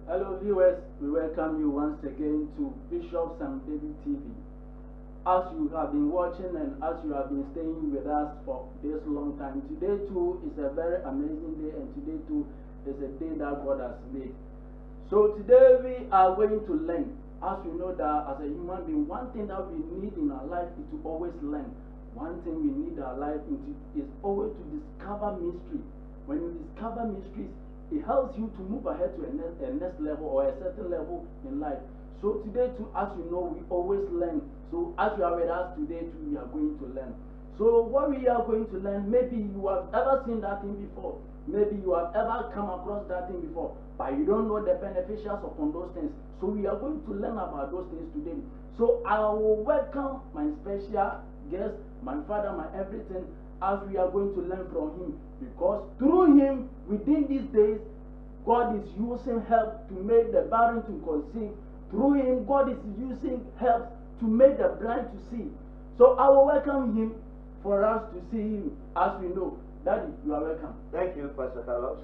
Hello viewers, we welcome you once again to Bishop Sam David TV. As you have been watching and as you have been staying with us for this long time, today too is a very amazing day, and today too is a day that God has made. So today we are going to learn. As we know that as a human being, one thing that we need in our life is to always learn. One thing we need in our life is always to discover mystery. When you discover mysteries, it helps you to move ahead to a next level or a certain level in life. So today too, as you know, we always learn. So as you are with us today too, we are going to learn. So what we are going to learn, maybe you have ever seen that thing before. Maybe you have ever come across that thing before, but you don't know the beneficials upon those things. So we are going to learn about those things today. So I will welcome my special guest, my father, my everything, as we are going to learn from him, because through him, within these days, God is using help to make the barren to conceive. Through him, God is using help to make the blind to see. So I will welcome him for us to see him. As we know, Daddy, you are welcome. Thank you, Pastor Carlos.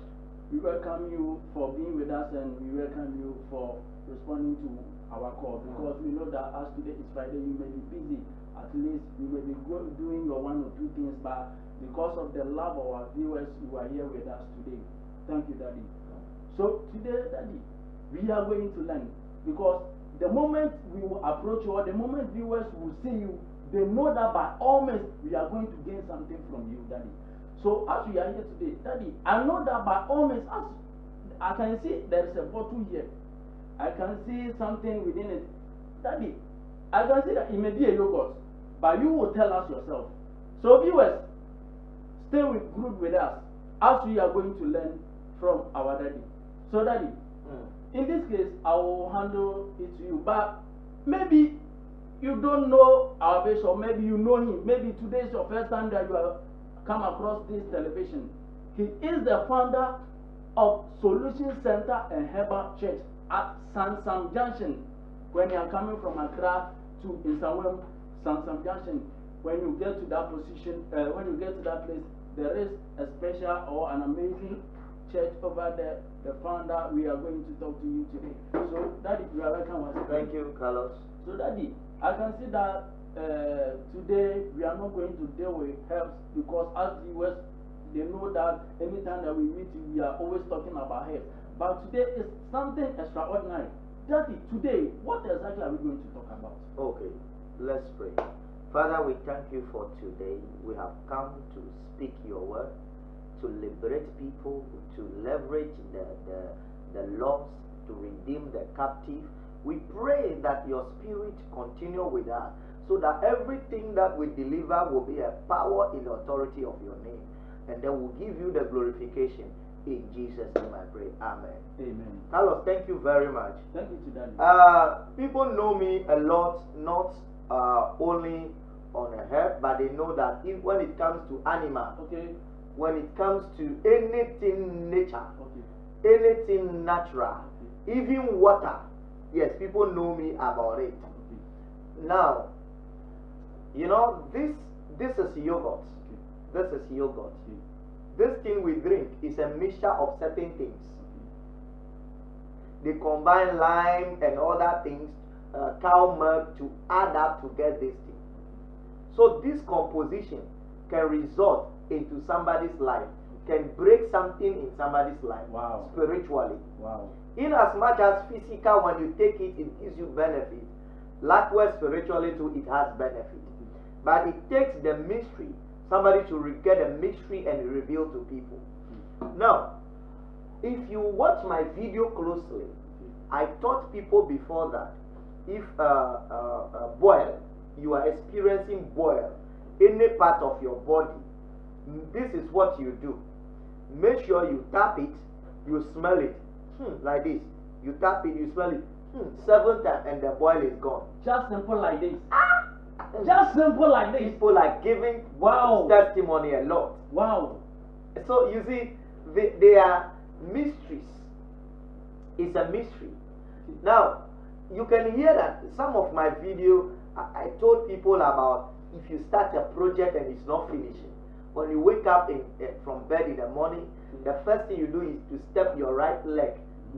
We welcome you for being with us, and we welcome you for responding to our call, because we know that as today is Friday, you may be busy. At least you may be doing your one or two things, but because of the love of our viewers, you are here with us today. Thank you, Daddy. So today, Daddy, we are going to learn, because the moment we will approach you, or the moment viewers will see you, they know that by all means we are going to gain something from you, Daddy. So as we are here today, Daddy, I know that by all means, as I can see there is a bottle here, I can see something within it, Daddy. I can see that it may be a yogurt, but you will tell us yourself. So viewers, stay group with us as we are going to learn from our Daddy. So Daddy, in this case, I will handle it to you, but maybe you don't know our bishop, maybe you know him, maybe today is your first time that you have come across this television. He is the founder of Solution Center and Herbal Church at Sansam Junction. When you are coming from Accra to Insawam, Sansam Junction, when you get to that position, when you get to that place, there is a special or an amazing church over there. The founder, we are going to talk to you today. So Daddy, you are welcome once again. Thank you, Carlos. So Daddy, I can see that today we are not going to deal with herbs, because as viewers, they know that anytime that we meet you, we are always talking about herbs. But today is something extraordinary. Daddy, today, what exactly are we going to talk about? Okay, let's pray. Father, we thank you for today. We have come to speak your word, to liberate people, to leverage the lost, to redeem the captive. We pray that your spirit continue with us, so that everything that we deliver will be a power in the authority of your name, and then we'll give you the glorification. In Jesus' name I pray. Amen. Amen. Carlos, thank you very much. Thank you to Daddy. People know me a lot, not only on a herb, but they know that when it comes to animal, Okay. when it comes to anything nature, Okay. anything natural, even water, yes, people know me about it. Okay. Now, you know, this is yogurt. Okay. This is yogurt. Okay. This thing we drink is a mixture of certain things. They combine lime and other things, cow milk, to add up to get this thing. So this composition can result into somebody's life, can break something in somebody's life. Wow. Spiritually. Wow. In as much as physical, when you take it, it gives you benefit. Likewise, spiritually too, it has benefit. But it takes the mystery, somebody to get a mystery and reveal to people. Now, if you watch my video closely, I taught people before that if boil, you are experiencing boil, any part of your body, this is what you do. Make sure you tap it, you smell it, like this. You tap it, you smell it, 7 times, and the boil is gone. Just simple like this. Just simple like this. People are giving testimony a lot. Wow. So you see, they are mysteries. It's a mystery. Now, you can hear that some of my video, I told people about if you start a project and it's not finishing. When you wake up from bed in the morning, the first thing you do is to step your right leg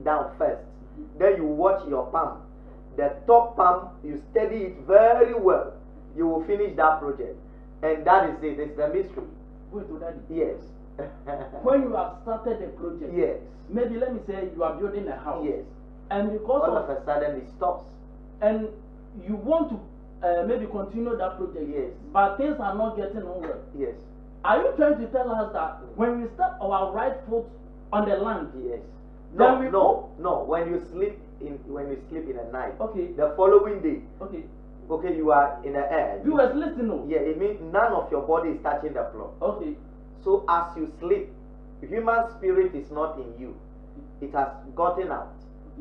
down first. Then you watch your palm. The top palm, you steady it very well. You will finish that project. And that is it. It's the mystery. Wait, Daddy. Yes. When you have started the project, yes. Maybe let me say you are building a house. Yes. And because all of a sudden it stops. And you want to maybe continue that project. Yes. But things are not getting on well. Yes. Are you trying to tell us that when we step our right foot on the land? Yes. No, no. When you sleep in the night. Okay. The following day. Okay. Okay, you are in the air. You was listening. Yeah, it means none of your body is touching the floor. Okay. So as you sleep, human spirit is not in you. It has gotten out.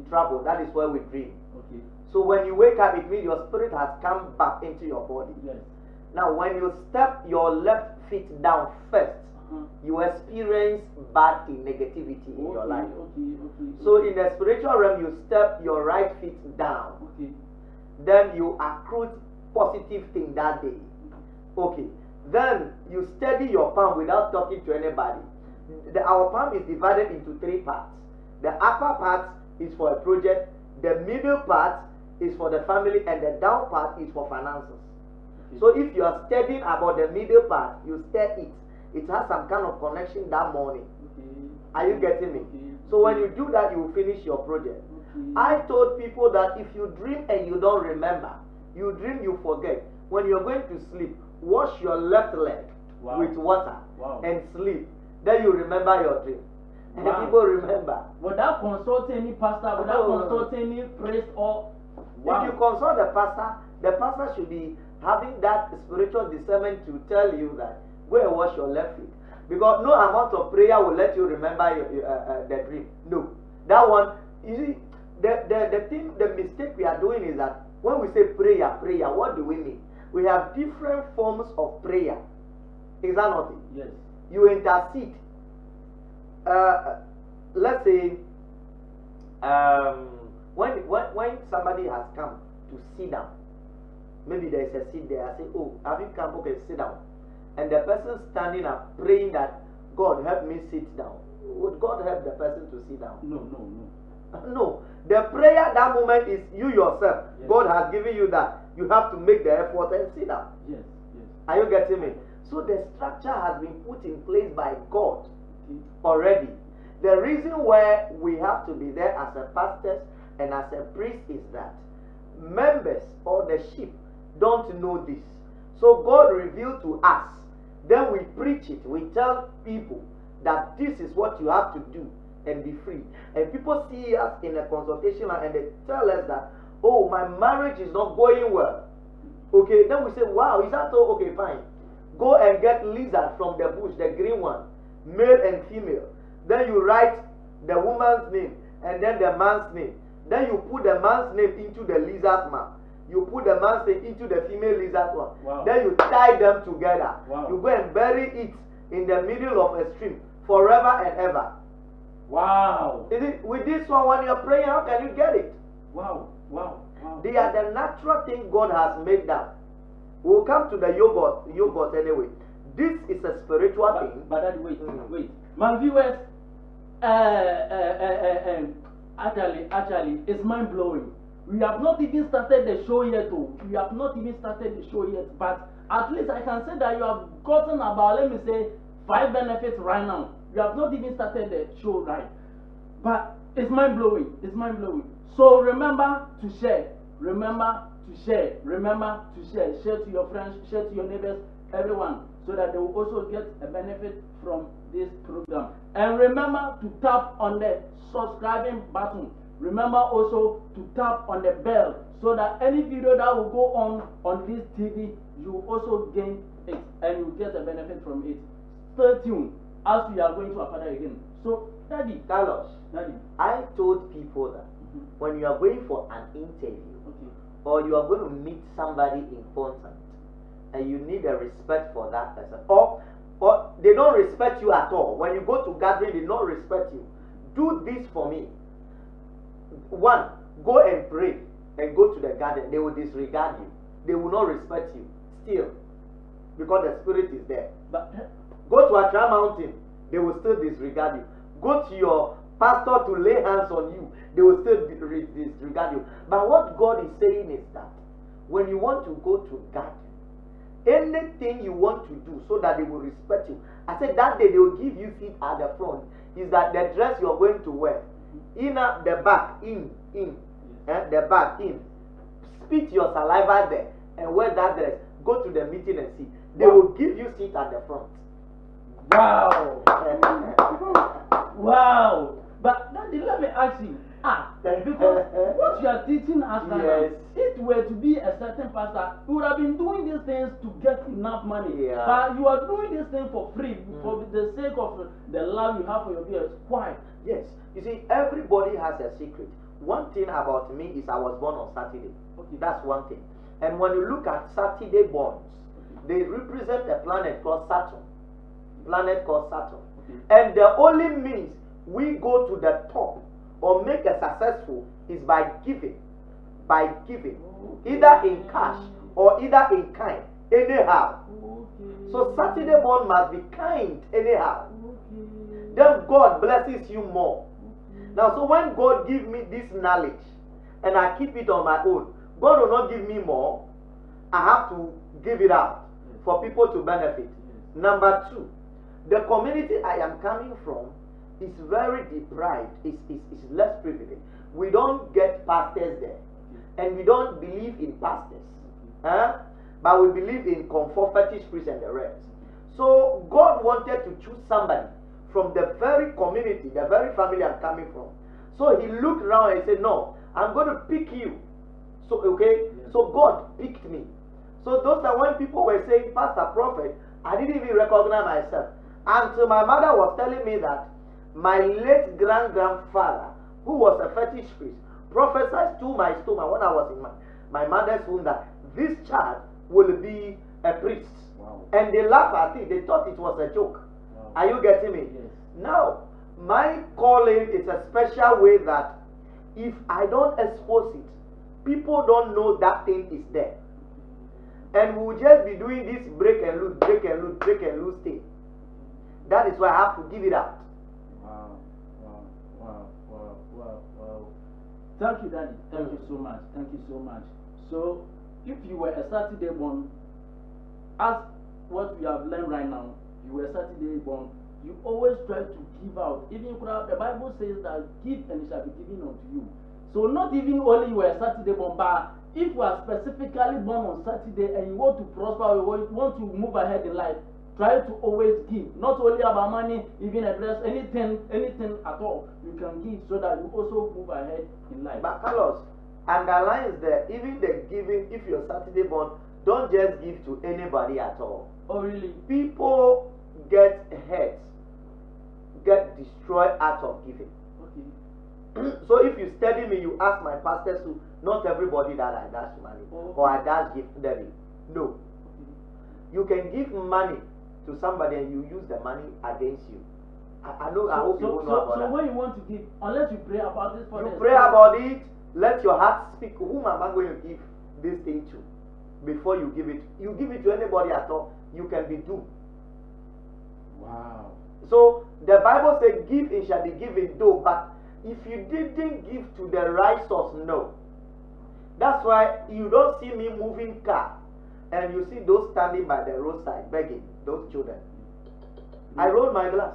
Trouble. That is why we dream. Okay. So when you wake up, it means your spirit has come back into your body. Yes. Now, when you step your left feet down first, you experience bad thing, negativity in your life. So in the spiritual realm, you step your right feet down. Okay. Then you accrue positive thing that day. Okay. Then you steady your palm without talking to anybody. Our palm is divided into 3 parts. The upper part is for a project, the middle part is for the family, and the down part is for finances. Okay. So if you are studying about the middle part, you stir it. It has some kind of connection that morning. Okay. Are you getting me? Okay. So when you do that, you will finish your project. Okay. I told people that if you dream and you don't remember, you dream, you forget. When you're going to sleep, wash your left leg with water and sleep. Then you remember your dream. And people remember. Without consulting any pastor, without consulting any priest or... If you consult the pastor should be having that spiritual discernment to tell you that go and wash your left feet. Because no amount of prayer will let you remember the dream. No. That one, you see, the mistake we are doing is that when we say prayer, what do we mean? We have different forms of prayer. Is that not it? Yes. You intercede. Let's say when somebody has come to sit down, maybe there is a seat there. I say, oh, have you come? Okay, sit down. And the person standing up praying that God help me sit down. Would God help the person to sit down? No. No. The prayer that moment is you yourself. Yes. God has given you that. You have to make the effort and sit down. Yes. Are you getting me? So the structure has been put in place by God already. The reason why we have to be there as a pastor and as a priest is that members or the sheep don't know this. So God revealed to us. Then we preach it. We tell people that this is what you have to do and be free. And people see us in a consultation and they tell us that, oh, my marriage is not going well. Okay, then we say, wow, is that so? Okay, fine. Go and get lizard from the bush, the green one, male and female. Then you write the woman's name and then the man's name. Then you put the man's name into the lizard's mouth. You put the man's name into the female lizard one. Wow. Then you tie them together. Wow. You go and bury it in the middle of a stream forever and ever. Wow. Is it with this one when you're praying, how can you get it? Wow. They are the natural thing God has made that. We'll come to the yogurt anyway. This is a spiritual thing. But wait. My viewers, actually, it's mind blowing. We have not even started the show yet. But at least I can say that you have gotten about, let me say, 5 benefits right now. You have not even started the show right. But it's mind blowing. So remember to share. Share to your friends, share to your neighbors, everyone, so that they will also get a benefit from this program. And remember to tap on the subscribing button. Remember also to tap on the bell so that any video that will go on this TV, you will also gain it and you will get a benefit from it. Stay tuned as we are going to our Father again. So, Daddy, Carlos, I told people that when you are going for an interview, or you are going to meet somebody important, and you need a respect for that person, or they don't respect you at all. When you go to gathering, they don't respect you. Do this for me. 1, go and pray and go to the garden. They will disregard you. They will not respect you still, because the spirit is there. But go to Accra Mountain, they will still disregard you. Go to your pastor to lay hands on you, they will still disregard you. But what God is saying is that when you want to go to garden, anything you want to do so that they will respect you, I said that day they will give you seat at the front. Is that the dress you are going to wear? Inner the back, the back in. Spit your saliva there and wear that dress. Go to the meeting and see. They will give you seat at the front. Wow. Wow. But Daddy, let me ask you. Because what you are teaching us right now, if it were to be a certain pastor, you would have been doing these things to get enough money. Yeah. But you are doing this thing for free, for the sake of the love you have for your viewers. Why? Yes. You see, everybody has a secret. One thing about me is I was born on Saturday. Okay. That's one thing. And when you look at Saturday borns, they represent a planet called Saturn. Okay. And the only means we go to the top or make a successful is by giving. Okay. Either in cash or either in kind. Anyhow. Okay. So Saturday born must be kind anyhow. Okay. Then God blesses you more. Okay. Now, so when God gives me this knowledge and I keep it on my own, God will not give me more. I have to give it out for people to benefit. Number two, the community I am coming from is very deprived, is less privileged. We don't get pastors there, and we don't believe in pastors, but we believe in comfort, fetish priests and the rest. So God wanted to choose somebody from the very community, the very family I'm coming from. So he looked around and said, no, I'm going to pick you. So, okay, so God picked me. So those are when people were saying, Pastor, prophet, I didn't even recognize myself. Until my mother was telling me that my late grandfather, who was a fetish priest, prophesied to my stomach when I was in my mother's womb that this child will be a priest. Wow. And they laughed at it. They thought it was a joke. Wow. Are you getting me? Yes. Now, my calling is a special way that if I don't expose it, people don't know that thing is there. And we'll just be doing this break and lose thing. That is why I have to give it out. Wow. Thank you, Daddy. Thank you so much. Thank you so much. So, if you were a Saturday born, as what we have learned right now, you were a Saturday born, you always try to give out. Even you could have, the Bible says that give and it shall be given unto you. So, not even only you were a Saturday born, but if you are specifically born on Saturday and you want to prosper, you want to move ahead in life, try to always give. Not only about money, even a dress, anything at all, you can give so that you also move ahead in life. But Carlos, underlines that even the giving, if you're Saturday born, don't just give to anybody at all. Oh, really? People get hurt, get destroyed out of giving. Okay. So if you study me, you ask my pastors to, not everybody that I dash money or I dash gift them. No. You can give money to somebody and you use the money against you. I know. I hope you know about that. So when you want to give, unless you pray about this for you pray about it. Let your heart speak. Whom am I going to give this thing to? Before you give it, you give it to anybody at all, you can be doomed. Wow. So the Bible says, "Give and shall be given." Though, but if you didn't give to the right source, no. That's why you don't see me moving car. And you see those standing by the roadside begging, those children. I rolled my glass.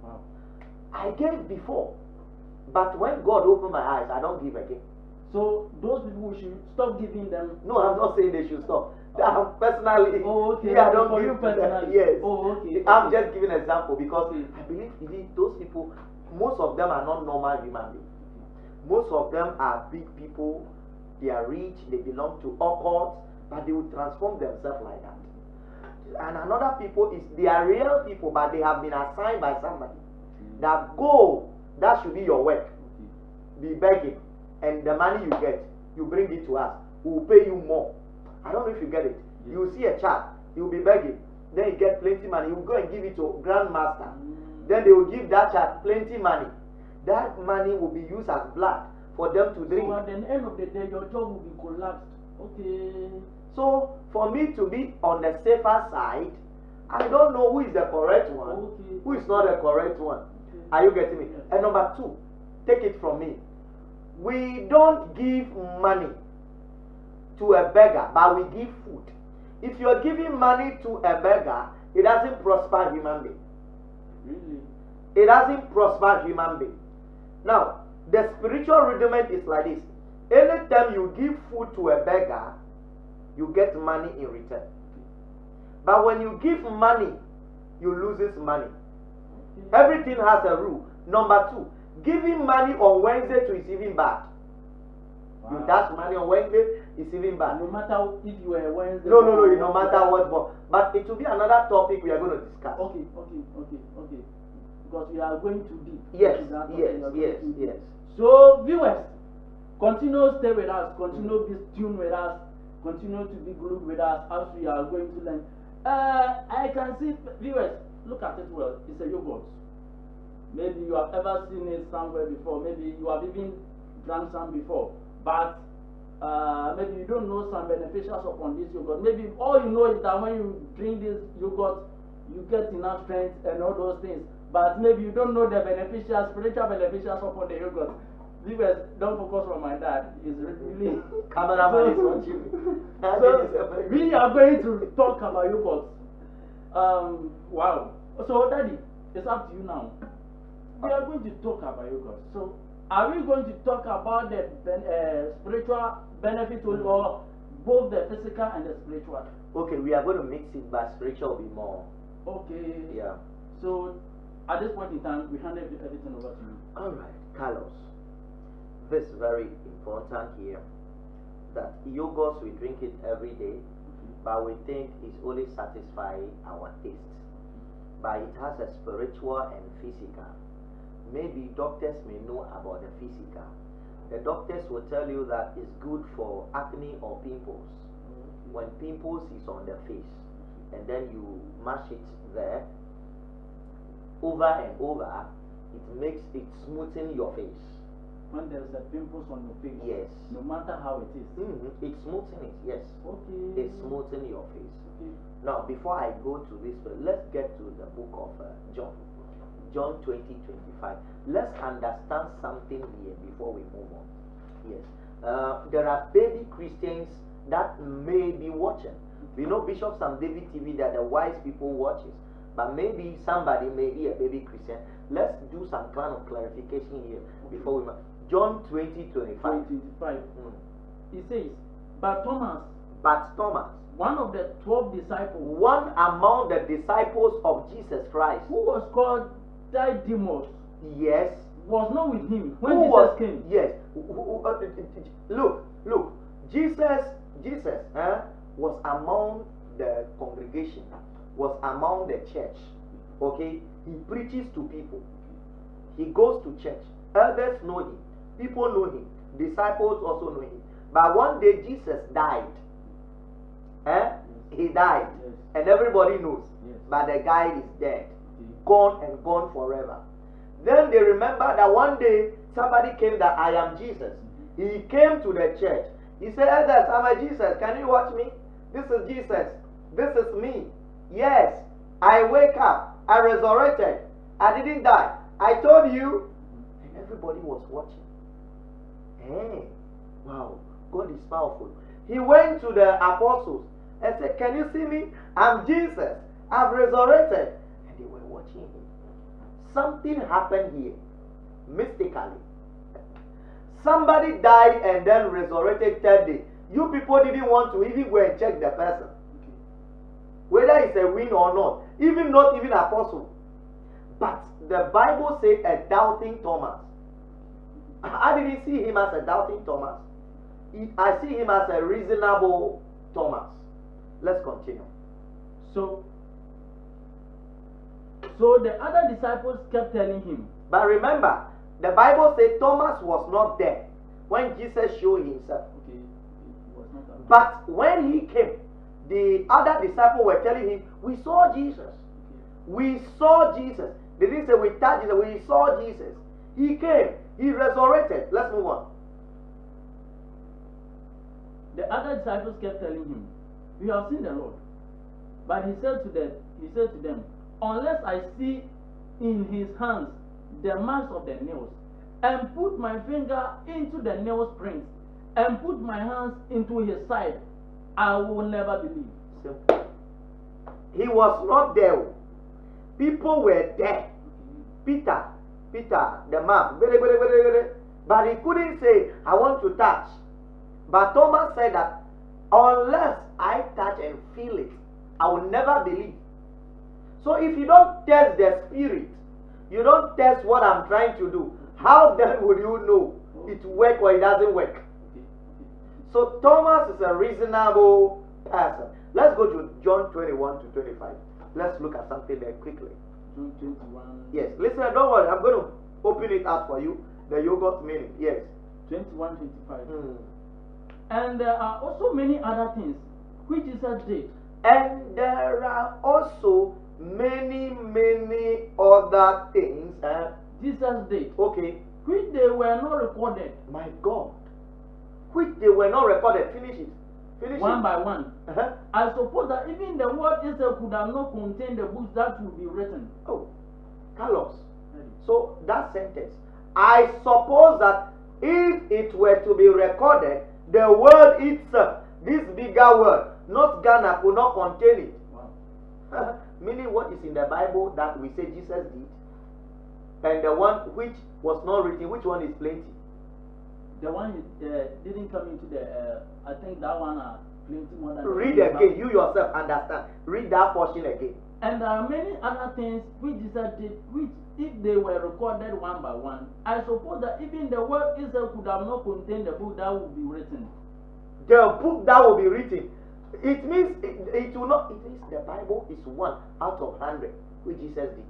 Wow. I gave before. But when God opened my eyes, I don't give again. So those people should stop giving them. No, I'm not saying they should stop. Personally, oh, okay. I don't for give you personally. Yes. Oh, okay. I'm just giving an example because I believe those people, most of them are not normal human beings. Most of them are big people. They are rich. They belong to occults. But they will transform themselves like that. And another people is they are real people, but they have been assigned by somebody. That go, that should be your work. Be begging, and the money you get, you bring it to us. We will pay you more. I don't know if you get it. Yes. You will see a child, he will be begging. Then he get plenty money. You will go and give it to grandmaster. Then they will give that child plenty money. That money will be used as blood for them to drink. So at the end of the day, your job will be collapsed. Okay. So, for me to be on the safer side, I don't know who is the correct one, who is not the correct one. Are you getting me? Yes. And number two, take it from me. We don't give money to a beggar, but we give food. If you're giving money to a beggar, it doesn't prosper human being. Really? It doesn't prosper human being. Now, the spiritual rudiment is like this. Anytime you give food to a beggar, you get money in return. But when you give money, you lose money. Everything has a rule. Number two, giving money on Wednesday to is even bad. Wow. You dash money on Wednesday, it's even bad. No matter if you are Wednesday. No, no matter what. But it will be another topic we are going to discuss. Okay. Because we are going too deep. Yes. So, viewers, continue stay with us, continue be tuned with us, continue to be glued with us as we are going to learn. I can see, viewers, look at it well. It's a yogurt. Maybe you have ever seen it somewhere before. Maybe you have even drank some before. But maybe you don't know some beneficials upon this yogurt. Maybe all you know is that when you drink this yogurt, you get enough strength and all those things. But maybe you don't know the beneficials, spiritual beneficials upon the yogurt. Viewers, don't focus on my dad. He's really cameraman is watching me. So we are going to talk about yogurt. Wow. So, Daddy, it's up to you now. We are going to talk about yogurt. So, are we going to talk about the spiritual benefit or both the physical and the spiritual? Okay, we are going to mix it, but spiritual will be more. Okay. Yeah. So, at this point in time, we hand everything over to you. All right, Carlos. This is very important here. That yogurt, we drink it every day, but we think it's only satisfying our taste. But it has a spiritual and physical. Maybe doctors may know about the physical. The doctors will tell you that it's good for acne or pimples. When pimples is on the face, and then you mash it there over and over, it makes it smoothen your face. When there's a pimples on your face, yes, no matter how it is, it smoothens it. Yes, okay, it smoothens your face. Okay. Now, before I go to this, let's get to the book of John. John 20:25. Let's understand something here before we move on. Yes, there are baby Christians that may be watching. We know Bishop Sam David TV that the wise people watches, but maybe somebody may be a baby Christian. Let's do some kind of clarification here before we. John 20:25. It says, but Thomas, one of the 12 disciples, one among the disciples of Jesus Christ, who was called Didymus, yes, was not with him when Jesus came. Yes. Look, Jesus was among the congregation, was among the church. Okay, he preaches to people. He goes to church. Elders know him. People know him. Disciples also know him. But one day Jesus died. He died. Yes. And everybody knows. Yes. But the guy is dead. Gone and gone forever. Then they remember that one day somebody came that I am Jesus. He came to the church. He said, Elders, I'm a Jesus. Can you watch me? This is Jesus. This is me. Yes, I wake up. I resurrected. I didn't die. I told you. And everybody was watching. Hey, wow, God is powerful. He went to the apostles and said, can you see me? I'm Jesus. I've resurrected. And they were watching him. Something happened here, mystically. Somebody died and then resurrected third day. You people didn't want to even go and check the person. Whether it's a win or not. Not even apostle. But the Bible said a doubting Thomas. I didn't see him as a doubting Thomas. I see him as a reasonable Thomas. Let's continue. So the other disciples kept telling him. But remember, the Bible said Thomas was not there when Jesus showed himself. Okay. He was not there. But when he came, the other disciples were telling him, we saw Jesus. Okay. We saw Jesus. They didn't say we touched Jesus, we saw Jesus. He came. He resurrected. Let's move on. The other disciples kept telling him, we have seen the Lord. But he said to them, unless I see in his hands the marks of the nails, and put my finger into the nail prints, and put my hands into his side, I will never believe. Simple. He was not there. People were there. Peter, the man, but he couldn't say, I want to touch. But Thomas said that unless I touch and feel it, I will never believe. So if you don't test the spirit, you don't test what I'm trying to do, how then will you know it works or it doesn't work? So Thomas is a reasonable person. Let's go to John 21 to 25. Let's look at something there quickly. John 21. Yes, listen, don't worry, I'm going to open it up for you. The yogurt meaning, yes. 21, 25. And there are also many other things which Jesus did. And there are also many other things. Jesus did. Okay. Which they were not recorded. My God. Which they were not recorded. Finish it. Finish one it. by one. I suppose that even the word itself could have not contained the books that would be written. Oh, Carlos. So that sentence. I suppose that if it were to be recorded, the word itself, this bigger word, not Ghana, could not contain it. Wow. Meaning what is in the Bible that we say Jesus did, and the one which was not written, which one is plenty? The one didn't come into the, I think that one plenty more than. Read again, you yourself understand. Read that portion again. And there are many other things which Jesus did, which if they were recorded one by one, I suppose that even the word itself could have not contained the book that would be written. The book that will be written. It means it will not. It means the Bible is 1 out of 100, which Jesus did.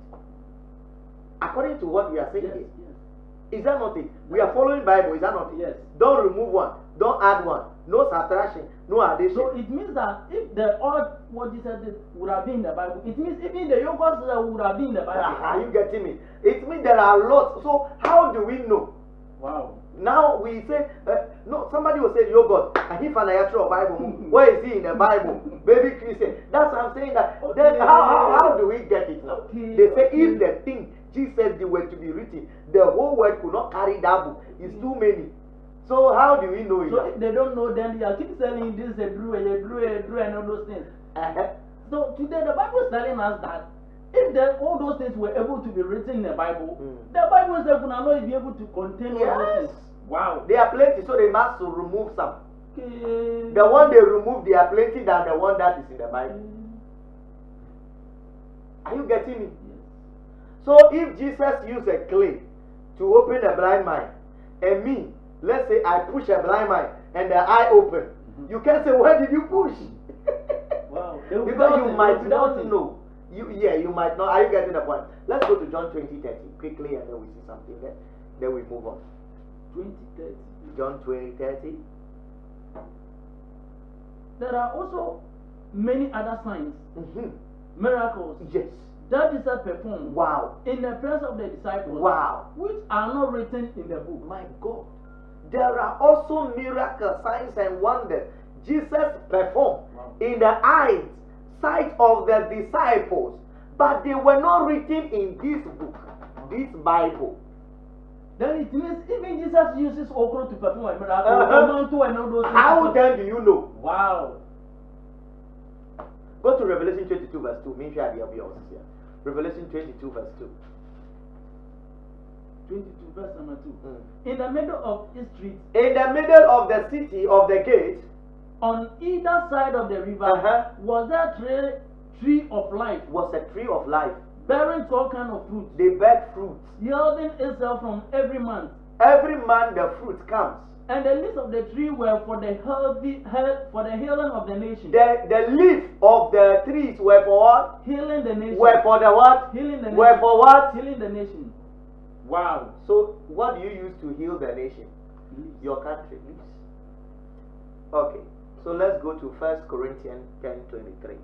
According to what we are saying here. Yes. Is that not it? We are following Bible. Is that not it? Yes. Don't remove one. Don't add one. No subtraction. No addition. So it means that if the all what Jesus did would have been in the Bible, it means even the yogurt would have been in the Bible. Are you getting me? It means there are lots. So how do we know? Wow. Now we say, no, somebody will say yogurt, and if an ayatro Bible, where is he in the Bible? Baby Christian. That's what I'm saying. That Okay. then how do we get it now? Okay. They say if the thing Jesus they were to be written, the whole world could not carry that book. It's too many. So how do we know it? So if they don't know, then they keep selling this a drew, and all those things. So today the Bible is telling us that if all those things were able to be written in the Bible, the Bible itself would not be able to contain all those things. Wow. They are plenty, so they must remove some. Okay. The one they remove, they are plenty than the one that is in the Bible. Are you getting me? Yes. So if Jesus used a clay to open a blind mind, and me, let's say I push a blind mind and the eye open, you can say, where did you push? Wow. Because you might not know. You might not. Are you getting the point? Let's go to John 20:30 quickly, and then we see something there. Then we move on. 20:30. John 20:30. There are also many other signs, miracles, Yes. that Jesus performed Wow. in the presence of the disciples, Wow. which are not written in the book. My God. There are also miracles, signs, and wonders Jesus performed in the sight of the disciples, but they were not written in this book, this Bible. Then it means even Jesus uses okra to perform a miracle. And all those things. How then do you know? Wow. Go to Revelation 22 verse 2. Make sure I be yours here. Revelation 22 verse 2. 22 verse number 2. In the middle of the street, In the middle of the city, of the gate, on either side of the river, was there a tree of life, was a tree of life. bearing 12 kinds of fruits, They bear fruits. yielding itself from every month. Every man the fruit comes. And the leaves of the tree were for the healing of the nation. The leaf of the trees were for what? Healing the nation. Were for the what? Healing the nation. Were for what? Healing the nation. Wow. So what do you use to heal the nation? Your country. Okay. So let's go to 1 Corinthians 10:23.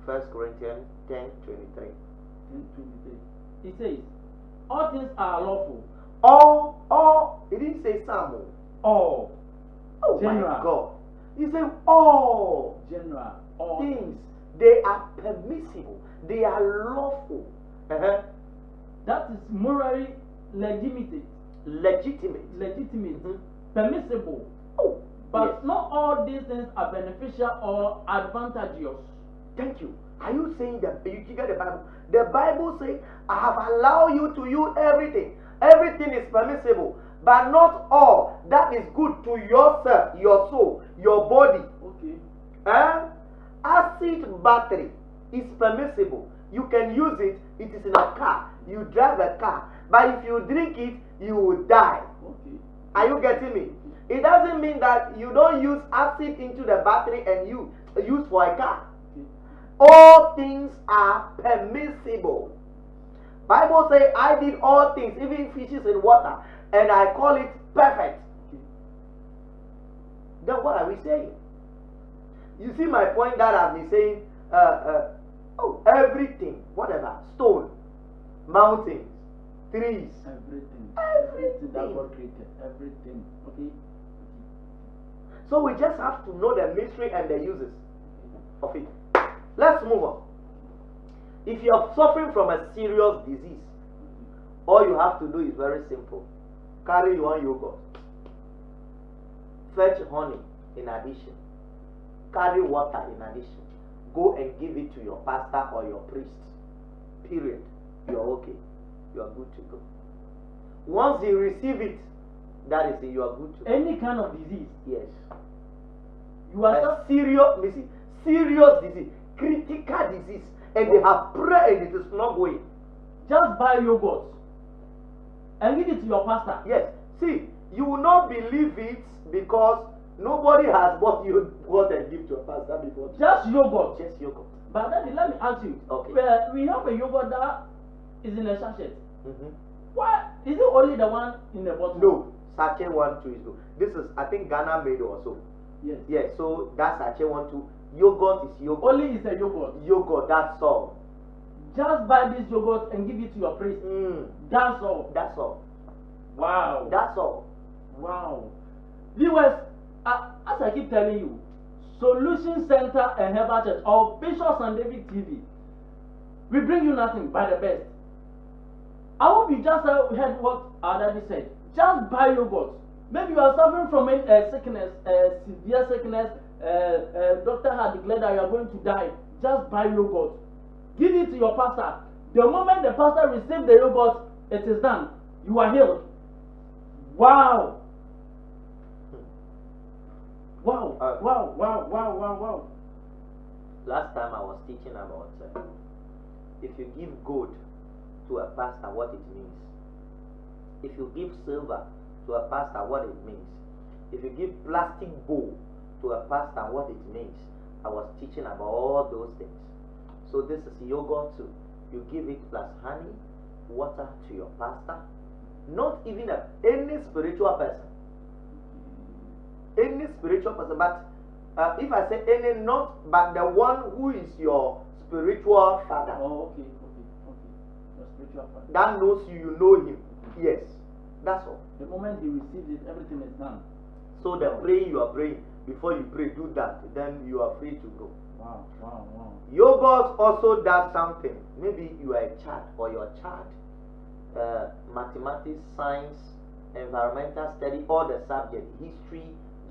1 Corinthians 10:23. 10:23. It says, all things are lawful. All, it didn't say some. All. Oh General. my God. He said all General. All things, they are permissible. They are lawful. that is morally legitimate, legitimate. permissible. Oh, But yes. not all these things are beneficial or advantageous. Thank you. Are you saying that you get the Bible? The Bible says, I have allowed you to use everything. Everything is permissible, but not all that is good to yourself, your soul, your body. Okay. Acid battery is permissible. You can use it. It is in a car. You drive a car. But if you drink it, you will die. Okay. Are you getting me? It doesn't mean that you don't use acid into the battery and you use for a car. Okay. All things are permissible. Bible says, I did all things, even fishes in water, and I call it perfect. Okay. Then what are we saying? You see my point that I've been saying, everything, whatever, stone, mountains, trees, Everything that God created, everything. Okay. So we just have to know the mystery and the uses of it. Let's move on. If you are suffering from a serious disease, all you have to do is very simple. Carry one yogurt. Fetch honey in addition. Carry water in addition. Go and give it to your pastor or your priest. Period. You are okay. You are good to go. Once you receive it, that is it, you are good to go. Any kind of disease. Yes. You are A serious disease, critical disease, and they have prayed and it is not going. just buy yogurt and give it to your pastor. Yes. See, you will not believe it because nobody has bought you what and give to a pastor before. Just yogurt. Just yogurt. But Daddy, let me ask you. Okay. We have a yogurt that is in a sachet. Mm-hmm. Why is it only the one in the bottle? No, sachet 1, 2 is good. This is, I think, Ghana made or so. Yes. Yes. So that sachet 1, 2. Yogurt is yogurt. Only is a yogurt. Yogurt. That's all. Just buy this yogurt and give it to your priest. That's all. That's all. Wow. That's all. Wow. Viewers, as I keep telling you, Solution Center and Herbal Church or Bishop and David TV, we bring you nothing but the best. I hope you just heard what our daddy said. Just buy yogurt. Maybe you are suffering from a sickness, severe sickness. Doctor had declared that you are going to die. Just buy yogurt. Give it to your pastor. The moment the pastor receives the yogurt, it is done. You are healed. Wow. Wow. Wow. Last time I was teaching about if you give gold to a pastor, what it means. If you give silver to a pastor, what it means. If you give plastic bowl to a pastor, what it means. I was teaching about all those things. So this is yogurt too. You give it plus honey, water to your pastor. Not even any spiritual person. Any spiritual person, but if I say any, not but the one who is your spiritual father. Oh, okay. Your spiritual father. That knows you, you know him. Yes, that's all. The moment he receives it, everything is done. So the praying you are praying, before you pray, do that. Then you are free to go. Wow. Yogurt also does something. Maybe you are a child or your child. Mathematics, science, environmental study, all the subjects, history,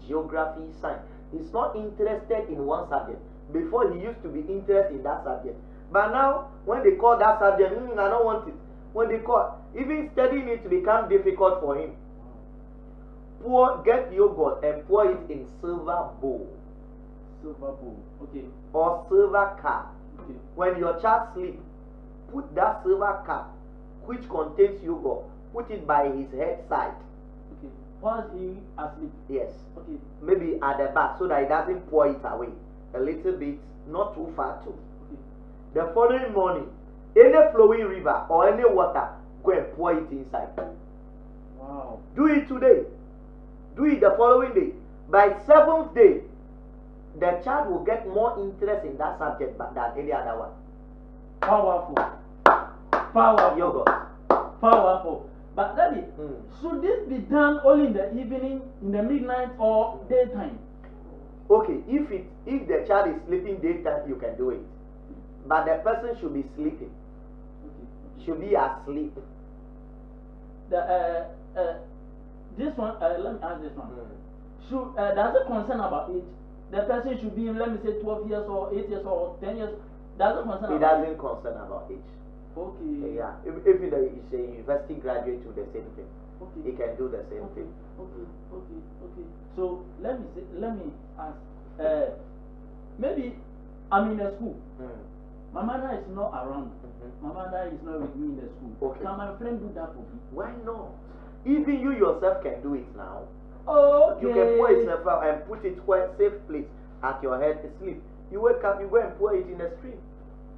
geography, science. He's not interested in one subject. Before he used to be interested in that subject. But now, when they call that subject, I don't want it. When they call, even studying it become difficult for him. Get yogurt and pour it in silver bowl. Silver bowl. Okay. Or silver cup. Okay. When your child sleeps, put that silver cup, which contains yogurt, put it by his head side. Okay. While he asleep. Yes. Okay. Maybe at the back so that he doesn't pour it away. A little bit, not too far too. Okay. The following morning, any flowing river or any water, go and pour it inside. Wow. Do it today. Do it the following day. By 7th day, the child will get more interest in that subject than any other one. Powerful. Yogurt. Powerful. But Daddy, should this be done only in the evening, in the midnight, or daytime? Okay, if the child is sleeping daytime, you can do it. But the person should be sleeping. Okay. should be asleep. This one, let me ask this one. Should does it concern about age? The person should be, let me say, 12 years or 8 years or 10 years. Does it concern? It doesn't concern about age. Okay. Yeah. If it's a university graduate, do the same thing. Okay. He can do the same thing. Okay. So let me ask. Maybe I'm in a school. My mother is not around. My mother is not with me in the school. Okay. Can my friend do that for me? Why not? Even you yourself can do it now. Okay. You can pour yourself out and put it where safe place at your head to sleep. You wake up, you go and pour it in a stream.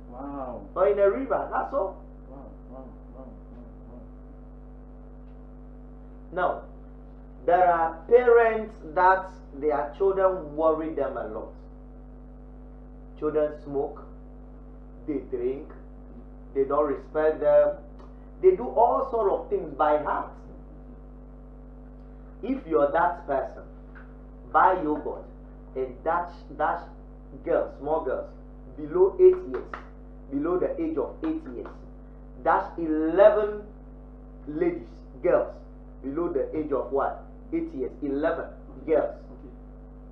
Wow. Or in a river. That's all. Wow. Now, there are parents that their children worry them a lot. Children smoke, they drink, they don't respect them, they do all sort of things by heart. If you're that person, buy yogurt and dash girls, small girls, below 8 years, below the age of 8 years, dash 11 ladies, girls, below the age of what? 8 years, 11 girls,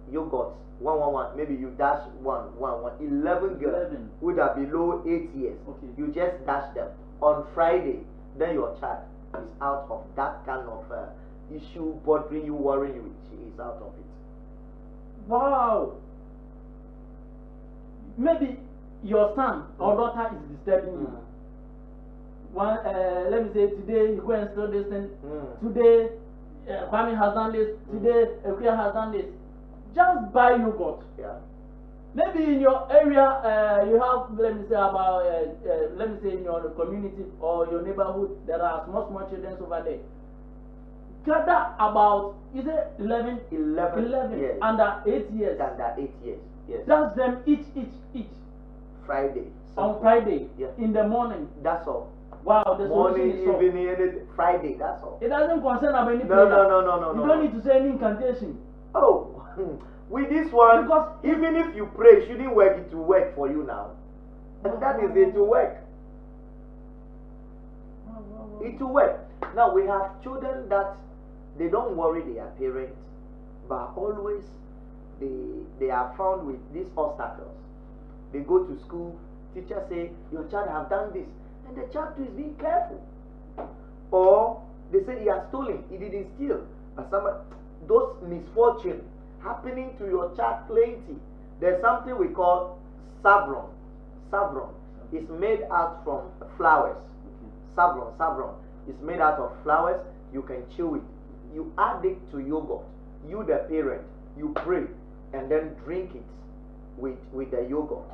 yogurt, 111, maybe you dash 11 girls 11. who are below 8 years, you just dash them. On Friday, then your child is out of that kind of issue bothering you, worrying you. She is out of it. Wow. Maybe your son or daughter is disturbing you. One, let me say today you go and steal this thing. Today, Kwame has done this. Today, Ekuya has done this. Just buy yogurt. Yeah. Maybe in your area, you have, let me say about, let me say in your community or your neighborhood, there are small children over there. Gather about, is it 11? 11 yes. Under 8 years. Under 8 years, yes. Just them each. Friday. On Friday, yes. In the morning. That's all. Wow, the morning, solution is evening, anything. Friday, that's all. It doesn't concern about any No. You don't need to say any incantation. Oh, with this one, because even if you pray, it shouldn't work, it will work for you now. And that is it will work. It will work. Now we have children that they don't worry their parents, but always they are found with these obstacles. They go to school, teacher say, your child have done this, and the child is being careful. Or they say he has stolen, he didn't steal. But those misfortune happening to your child plenty. There's something we call saffron. Saffron is made out from flowers. Saffron is made out of flowers. You can chew it. You add it to yogurt. You the parent, you pray and then drink it with the yogurt.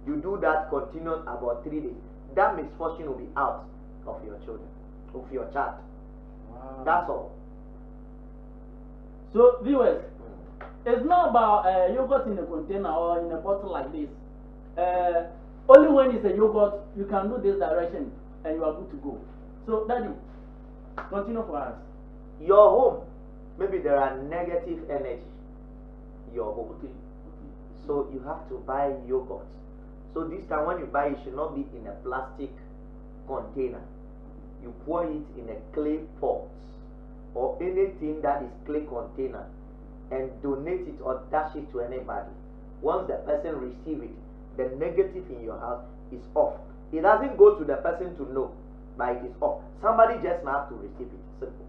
You do that continuous about 3 days. That misfortune will be out of your children, of your child. Wow. That's all. So viewers, it's not about yogurt in a container or in a bottle like this. Only when it's a yogurt, you can do this direction and you are good to go. So Daddy, continue for us. Your home, maybe there are negative energy. Your home. Okay. So you have to buy yogurt. So this time when you buy it, should not be in a plastic container. You pour it in a clay pot or anything that is clay container and donate it or dash it to anybody. Once the person receives it, the negative in your house is off. It doesn't go to the person to know, but it is off. Somebody just now have to receive it. Simple.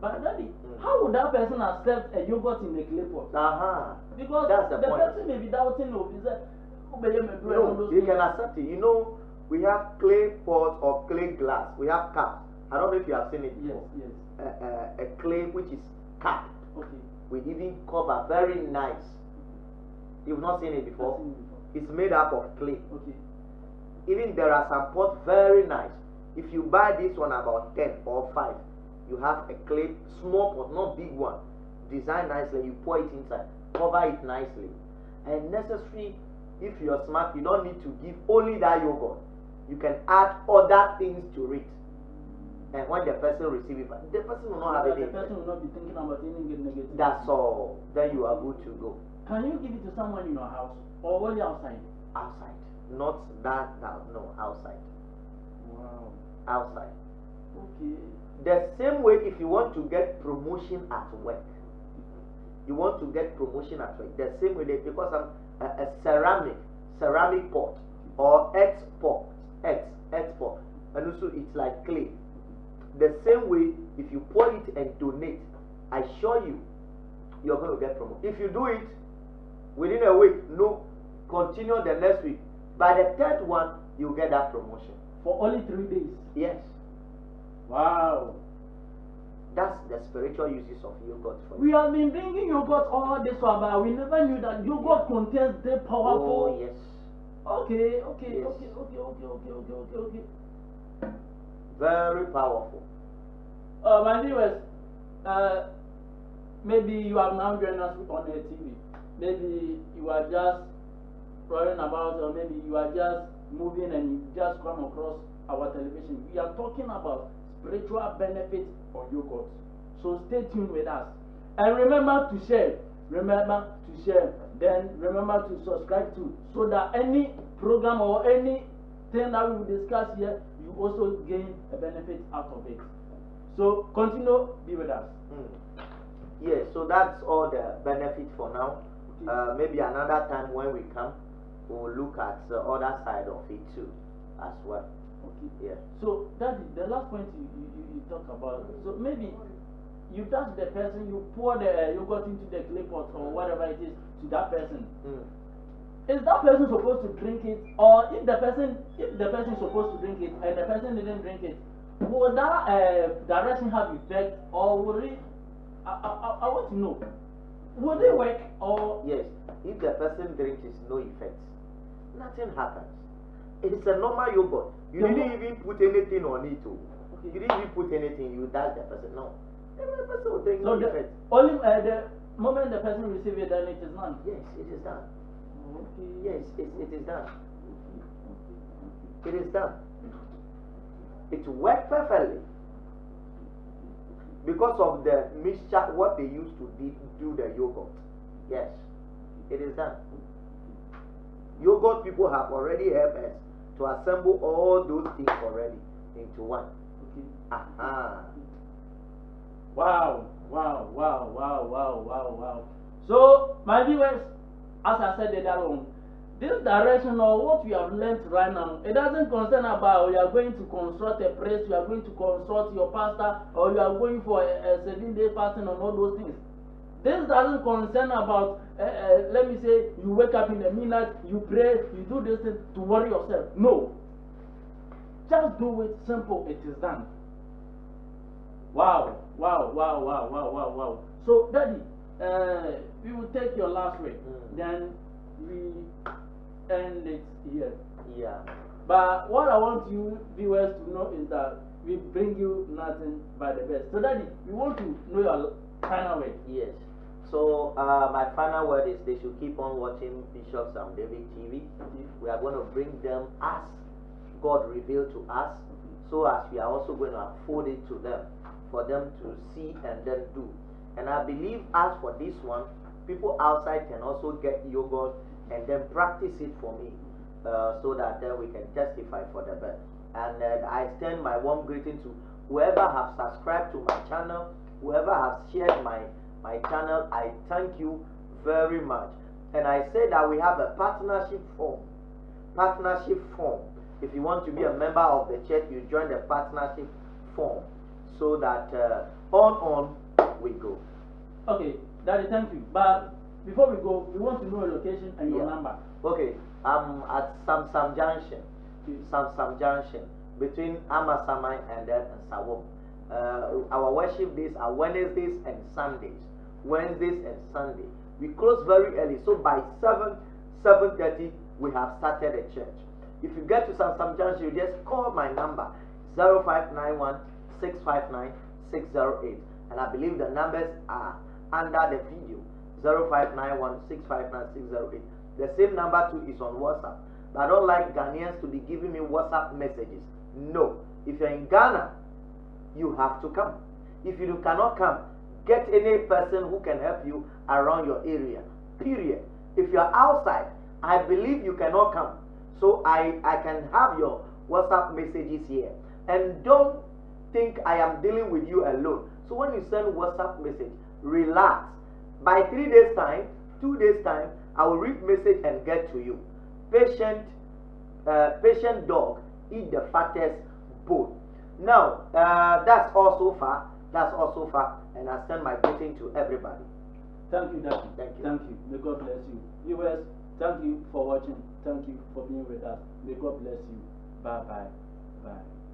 But Daddy, how would that person accept a yogurt in a clay pot? Because that's the point. Person may be doubting of his no, you can accept it. You know, we have clay pot or clay glass. We have cups. I don't know if you have seen it before. Yes. A clay which is capped. Okay. With even cover, very nice. You've not seen it before? It's made up of clay. Okay. Even there are some pots very nice. If you buy this one about 10 or 5, you have a clay small pot, not big one, designed nicely. You pour it inside, cover it nicely, and necessary. If you're smart, you don't need to give only that yogurt. You can add other things to it, and when the person receives it, the person will not have it. The person will not be thinking about anything negative. That's all. Then you are good to go. Can you give it to someone in your house or only outside? Outside, not that. No, outside. Wow. outside. Okay. The same way, if you want to get promotion at work, you want to get promotion at work. The same way, because I'm a ceramic pot or earth pot, and also it's like clay. The same way, if you pour it and donate, I assure you, you're going to get promoted. If you do it within a week, no, continue the next week. By the third one, you get that promotion. For only 3 days? Yes. Wow. That's the spiritual uses of yogurt for We you. have been drinking yogurt all this while, but we never knew that yogurt contains the powerful. Oh, yes. Okay. Yes. Okay. Very powerful. My viewers, maybe you have now joined us on the TV. Maybe you are just running about, or maybe you are just moving and you just come across our television. We are talking about spiritual benefits of yogurt. So stay tuned with us. And remember to share. Then remember to subscribe too, so that any program or anything that we will discuss here, you also gain a benefit out of it. So continue, be with us. Yes, so that's all the benefit for now. Maybe another time when we come, we'll look at the other side of it too, as well. Okay. Yeah. So Daddy, the last point you talk about. So maybe you touch the person, you pour the yogurt into the clay pot or whatever it is to that person. Is that person supposed to drink it, or if the person is supposed to drink it and the person didn't drink it, would that direction have effect, or would it? I want to know. Would it work, or? Yes. If the person drinks, it's no effect. Nothing happens. It is a normal yogurt. You didn't even put anything on it. Okay. You didn't even put anything. You dash the person. No. The person will drink no effect. Only the moment the person receives it, then it is done. Yes, it is done. Okay. Yes, it is done. It is done. It worked perfectly because of the mixture, what they used to do the yogurt. Yes, it is done. Yogurt people have already helped us to assemble all those things already into one. Okay. Aha. Wow. So, my viewers, as I said earlier on, this direction or what we have learned right now, it doesn't concern about you are going to consult a priest, you are going to consult your pastor, or you are going for a 7-day fasting and all those things. This doesn't concern about, let me say, you wake up in the midnight, you pray, you do this thing to worry yourself. No. Just do it simple, it is done. Wow. So, Daddy, we will take your last word. Then we end it here. Yeah. But what I want you viewers to know is that we bring you nothing but the best. So, Daddy, we want to know your final word. Yes. So my final word is they should keep on watching Bishop Sam David TV. We are going to bring them as God revealed to us, so as we are also going to afford it to them, for them to see and then do. And I believe as for this one, people outside can also get yogurt and then practice it for me, so that then we can testify for the best. And I extend my warm greeting to whoever have subscribed to my channel, whoever has shared my channel. I thank you very much. And I say that we have a partnership form. If you want to be a member of the church, you join the partnership form, so that on we go. Okay, Daddy, thank you. But before we go, we want to know your location and your number. Okay, I'm at Samsam Junction. Samsam Junction, between Amasamai and then Sawom. Our worship days are Wednesdays and Sundays. We close very early, so by 7:30 we have started the church. If you get to Samsam Junction, you just call my number 0591 659 608, and I believe the numbers are under the video. 0591 659 608. The same number too is on WhatsApp. But I don't like Ghanaians to be giving me WhatsApp messages. No. If you're in Ghana, you have to come. If you cannot come, get any person who can help you around your area. Period. If you're outside, I believe you cannot come. So I can have your WhatsApp messages here. And don't think I am dealing with you alone. So when you send WhatsApp message, relax. By 3 days time, 2 days time, I will read message and get to you. Patient dog eat the fattest bone. Now, that's all so far. That's all so far. And I send my greeting to everybody. Thank you, Daddy. Thank you. Thank you. May God bless you. Viewers, thank you for watching. Thank you for being with us. May God bless you. Bye-bye. Bye.